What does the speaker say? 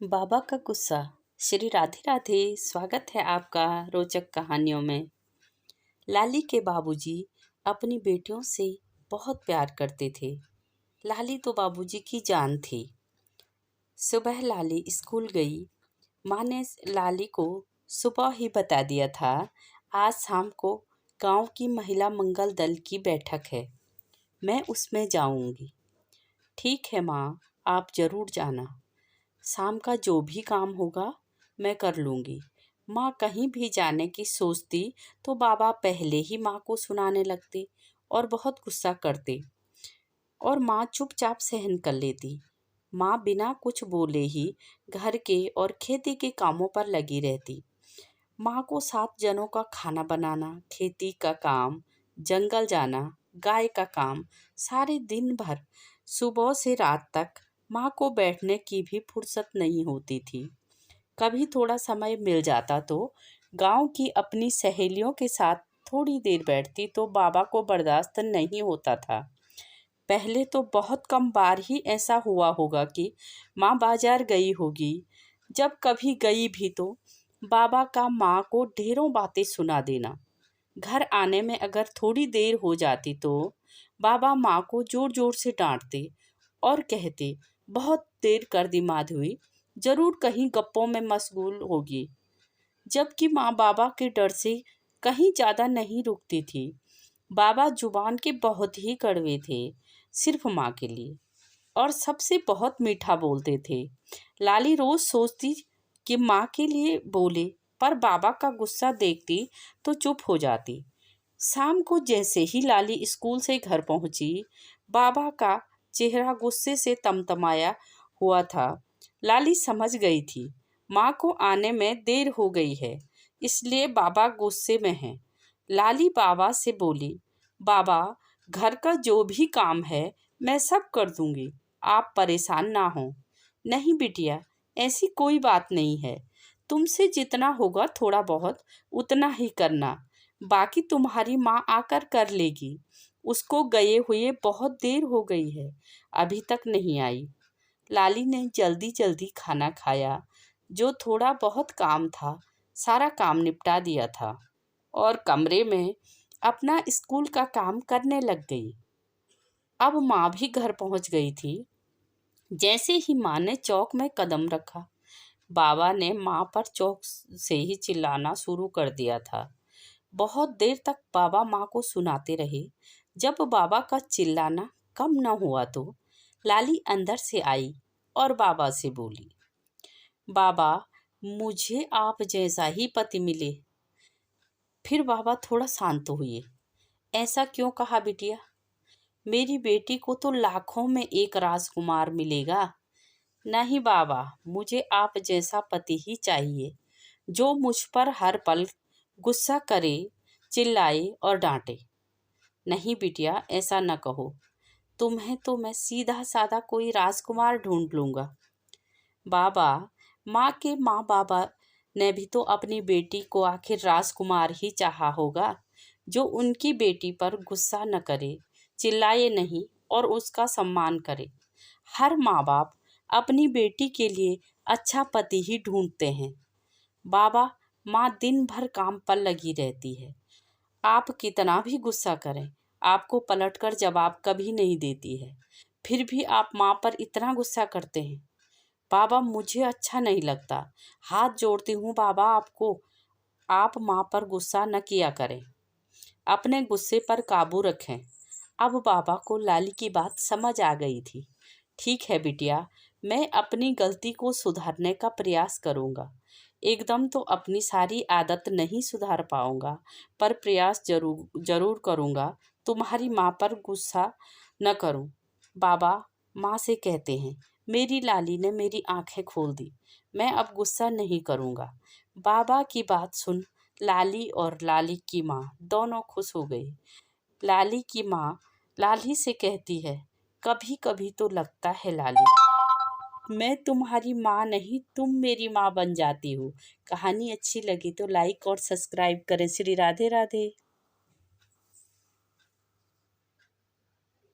बाबा का गुस्सा। श्री राधे राधे। स्वागत है आपका रोचक कहानियों में। लाली के बाबूजी अपनी बेटियों से बहुत प्यार करते थे। लाली तो बाबूजी की जान थी। सुबह लाली स्कूल गई। माँ ने लाली को सुबह ही बता दिया था, आज शाम को गांव की महिला मंगल दल की बैठक है, मैं उसमें जाऊंगी। ठीक है माँ, आप जरूर जाना। शाम का जो भी काम होगा मैं कर लूँगी। माँ कहीं भी जाने की सोचती तो बाबा पहले ही माँ को सुनाने लगते और बहुत गुस्सा करते और माँ चुपचाप सहन कर लेती। माँ बिना कुछ बोले ही घर के और खेती के कामों पर लगी रहती। माँ को 7 जनों का खाना बनाना, खेती का काम, जंगल जाना, गाय का काम, सारे दिन भर सुबह से रात तक माँ को बैठने की भी फुर्सत नहीं होती थी। कभी थोड़ा समय मिल जाता तो गांव की अपनी सहेलियों के साथ थोड़ी देर बैठती तो बाबा को बर्दाश्त नहीं होता था। पहले तो बहुत कम बार ही ऐसा हुआ होगा कि माँ बाजार गई होगी। जब कभी गई भी तो बाबा का माँ को ढेरों बातें सुना देना। घर आने में अगर थोड़ी देर हो जाती तो बाबा माँ को जोर जोर से डांटते और कहते, बहुत देर कर दी माधवी, जरूर कहीं गप्पों में मशगूल होगी। जबकि माँ बाबा के डर से कहीं ज़्यादा नहीं रुकती थी। बाबा जुबान के बहुत ही कड़वे थे, सिर्फ माँ के लिए, और सबसे बहुत मीठा बोलते थे। लाली रोज सोचती कि माँ के लिए बोले, पर बाबा का गुस्सा देखती तो चुप हो जाती। शाम को जैसे ही लाली स्कूल से घर पहुंची, बाबा का चेहरा गुस्से से तमतमाया हुआ था। लाली समझ गई थी माँ को आने में देर हो गई है, इसलिए बाबा गुस्से में हैं। लाली बाबा से बोली, बाबा, घर का जो भी काम है मैं सब कर दूंगी, आप परेशान ना हो। नहीं बिटिया, ऐसी कोई बात नहीं है, तुमसे जितना होगा थोड़ा बहुत उतना ही करना, बाकी तुम्हारी माँ आकर कर लेगी। उसको गए हुए बहुत देर हो गई है, अभी तक नहीं आई। लाली ने जल्दी जल्दी खाना खाया। जो थोड़ा बहुत काम था सारा काम निपटा दिया था और कमरे में अपना स्कूल का काम करने लग गई। अब माँ भी घर पहुंच गई थी। जैसे ही माँ ने चौक में कदम रखा, बाबा ने माँ पर चौक से ही चिल्लाना शुरू कर दिया था। बहुत देर तक बाबा माँ को सुनाते रहे। जब बाबा का चिल्लाना कम न हुआ तो लाली अंदर से आई और बाबा से बोली, बाबा, मुझे आप जैसा ही पति मिले। फिर बाबा थोड़ा शांत हुए। ऐसा क्यों कहा बिटिया? मेरी बेटी को तो लाखों में एक राजकुमार मिलेगा। नहीं बाबा, मुझे आप जैसा पति ही चाहिए, जो मुझ पर हर पल गुस्सा करे, चिल्लाए और डांटे। नहीं बिटिया, ऐसा न कहो, तुम्हें तो मैं सीधा साधा कोई राजकुमार ढूंढ लूंगा। बाबा, माँ बाबा ने भी तो अपनी बेटी को आखिर राजकुमार ही चाहा होगा, जो उनकी बेटी पर गुस्सा न करे, चिल्लाए नहीं और उसका सम्मान करे। हर माँ बाप अपनी बेटी के लिए अच्छा पति ही ढूंढते हैं। बाबा, माँ दिन भर काम पर लगी रहती है, आप कितना भी गुस्सा करें, आपको पलटकर जवाब कभी नहीं देती है। फिर भी आप माँ पर इतना गुस्सा करते हैं। बाबा, मुझे अच्छा नहीं लगता, हाथ जोड़ती हूँ बाबा आपको, आप माँ पर गुस्सा न किया करें, अपने गुस्से पर काबू रखें। अब बाबा को लाली की बात समझ आ गई थी। ठीक है बिटिया, मैं अपनी गलती को सुधारने का प्रयास करूँगा। एकदम तो अपनी सारी आदत नहीं सुधार पाऊँगा, पर प्रयास जरूर जरूर करूँगा, तुम्हारी माँ पर गुस्सा न करूँ। बाबा माँ से कहते हैं, मेरी लाली ने मेरी आंखें खोल दी, मैं अब गुस्सा नहीं करूँगा। बाबा की बात सुन लाली और लाली की माँ दोनों खुश हो गई। लाली की माँ लाली से कहती है, कभी कभी तो लगता है लाली, मैं तुम्हारी माँ नहीं, तुम मेरी माँ बन जाती हो। कहानी अच्छी लगी तो लाइक और सब्सक्राइब करें। श्री राधे राधे।